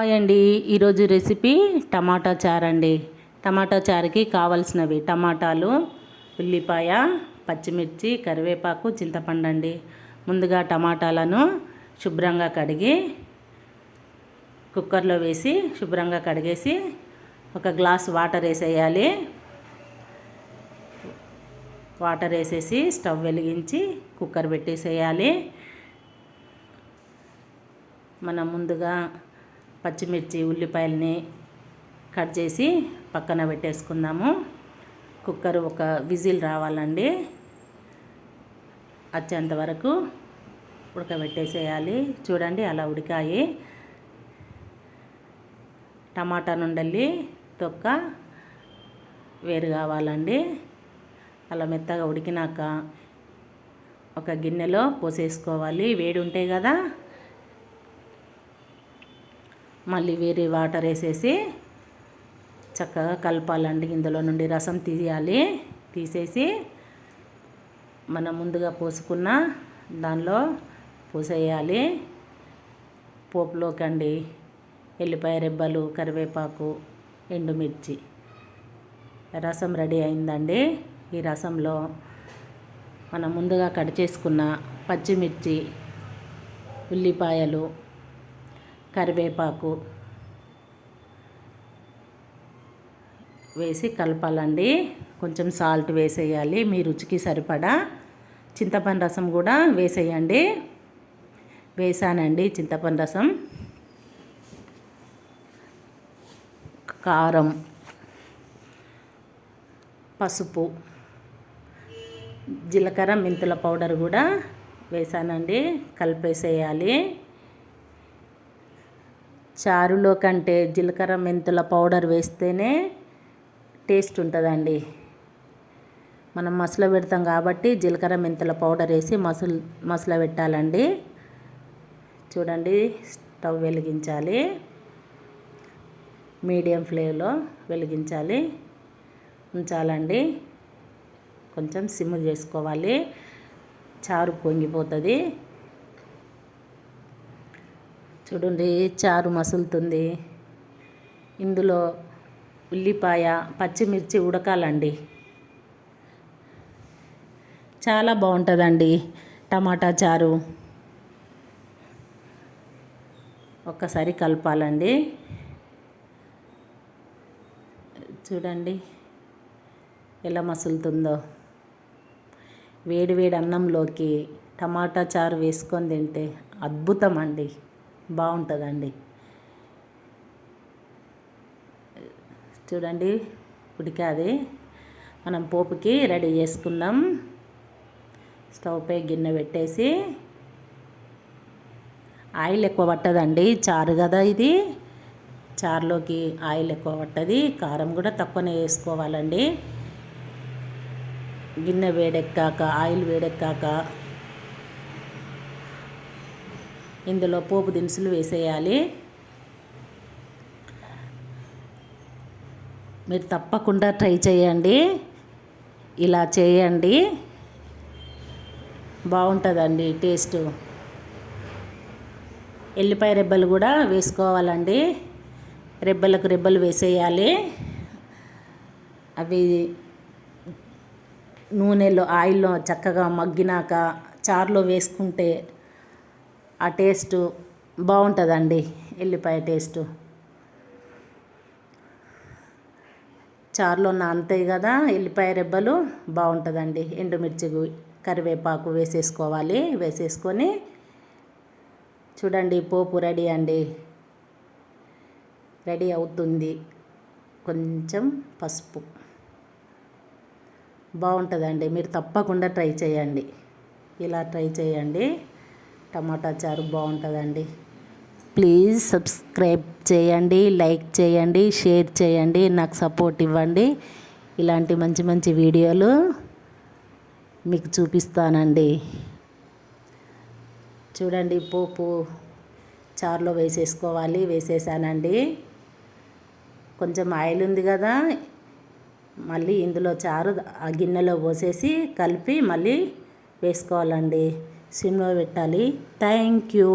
Hi అండి. ఈరోజు recipe టమాటా చారు అండి. టమాటా చారుకి కావలసినవి టమాటాలు, ఉల్లిపాయ, పచ్చిమిర్చి, కరివేపాకు, చింతపండు అండి. ముందుగా టమాటాలను శుభ్రంగా కడిగి కుక్కర్లో వేసి శుభ్రంగా కడిగేసి ఒక గ్లాస్ వాటర్ వేసేయాలి. వాటర్ వేసేసి స్టవ్ వెలిగించి కుక్కర్ పెట్టేసేయాలి. మనం ముందుగా పచ్చిమిర్చి, ఉల్లిపాయలని కట్ చేసి పక్కన పెట్టేసుకుందాము. కుక్కర్ ఒక విజిల్ రావాలండి, వచ్చేంత వరకు ఉడకబెట్టేసేయాలి. చూడండి అలా ఉడికాయి. టమాటా నుండి తొక్క వేరు కావాలండి. అలా మెత్తగా ఉడికినాక ఒక గిన్నెలో పోసేసుకోవాలి. వేడి ఉంటాయి కదా, మళ్ళీ వేరే వాటర్ వేసేసి చక్కగా కలపాలండి. ఇందులో నుండి రసం తీయాలి. తీసేసి మనం ముందుగా పోసుకున్న దానిలో పోసేయాలి. పోపులోకి అండి ఎల్లిపాయ రెబ్బలు, కరివేపాకు, ఎండుమిర్చి. రసం రెడీ అయిందండి. ఈ రసంలో మనం ముందుగా కట్ చేసుకున్న పచ్చిమిర్చి, ఉల్లిపాయలు, కరివేపాకు వేసి కలపాలండి. కొంచెం సాల్ట్ వేసేయాలి మీ రుచికి సరిపడా. చింతపండు రసం కూడా వేసేయండి. వేసానండి చింతపండు రసం. కారం, పసుపు, జీలకర్ర, మెంతుల పౌడర్ కూడా వేసానండి. కలిపేసేయాలి. చారులో కంటే జీలకర్ర, మెంతుల పౌడర్ వేస్తేనే టేస్ట్ ఉంటుందండి. మనం మసల పెడతాం కాబట్టి జీలకర్ర, మెంతుల పౌడర్ వేసి మసల పెట్టాలండి. చూడండి స్టవ్ వెలిగించాలి. మీడియం ఫ్లేమ్లో వెలిగించాలి, ఉంచాలండి. కొంచెం సిమ్ చేసుకోవాలి, చారు పొంగిపోతుంది. చూడండి చారు మసులుతుంది. ఇందులో ఉల్లిపాయ, పచ్చిమిర్చి ఉడకాలండి. చాలా బాగుంటుందండి టమాటా చారు. ఒక్కసారి కలపాలండి. చూడండి ఎలా మసులుతుందో. వేడి వేడి అన్నంలోకి టమాటా చారు వేసుకొని తింటే అద్భుతం అండి, బాగుంటుందండి. చూడండి ఉడికాది. మనం పోపుకి రెడీ చేసుకుందాం. స్టవ్ పై గిన్నె పెట్టేసి, ఆయిల్ ఎక్కువ పట్టదండి, చారు కదా ఇది. చారులోకి ఆయిల్ ఎక్కువ పట్టది. కారం కూడా తక్కువనే వేసుకోవాలండి. గిన్నె వేడెక్కాక, ఆయిల్ వేడెక్కాక ఇందులో పోపు దినుసులు వేసేయాలి. మీరు తప్పకుండా ట్రై చేయండి. ఇలా చేయండి, బాగుంటుందండి టేస్ట్. ఎల్లిపాయ రెబ్బలు కూడా వేసుకోవాలండి. రెబ్బలకు రెబ్బలు వేసేయాలి. అవి నూనెలో, ఆయిల్లో చక్కగా మగ్గినాక చారులో వేసుకుంటే ఆ టేస్ట్ బాగుంటుందండి. ఎల్లిపాయ టేస్టు చారులో నానతాయి కదా ఎల్లిపాయ రెబ్బలు, బాగుంటుందండి. ఎండుమిర్చి, కరివేపాకు వేసేసుకోవాలి. వేసేసుకొని చూడండి పోపు రెడీ అండి. రెడీ అవుతుంది. కొంచెం పసుపు, బాగుంటుందండి. మీరు తప్పకుండా ట్రై చేయండి. ఇలా ట్రై చేయండి. టమాటా చారు బాగుంటుందండి. ప్లీజ్ సబ్స్క్రైబ్ చేయండి, లైక్ చేయండి, షేర్ చేయండి, నాకు సపోర్ట్ ఇవ్వండి. ఇలాంటి మంచి మంచి వీడియోలు మీకు చూపిస్తానండి. చూడండి పోపు చారులో వేసేసుకోవాలి. వేసేసానండి. కొంచెం ఆయిల్ ఉంది కదా, మళ్ళీ ఇందులో చారు ఆ గిన్నెలో పోసేసి కలిపి మళ్ళీ వేసుకోవాలండి. సిమ్లో పెట్టాలి. Thank you.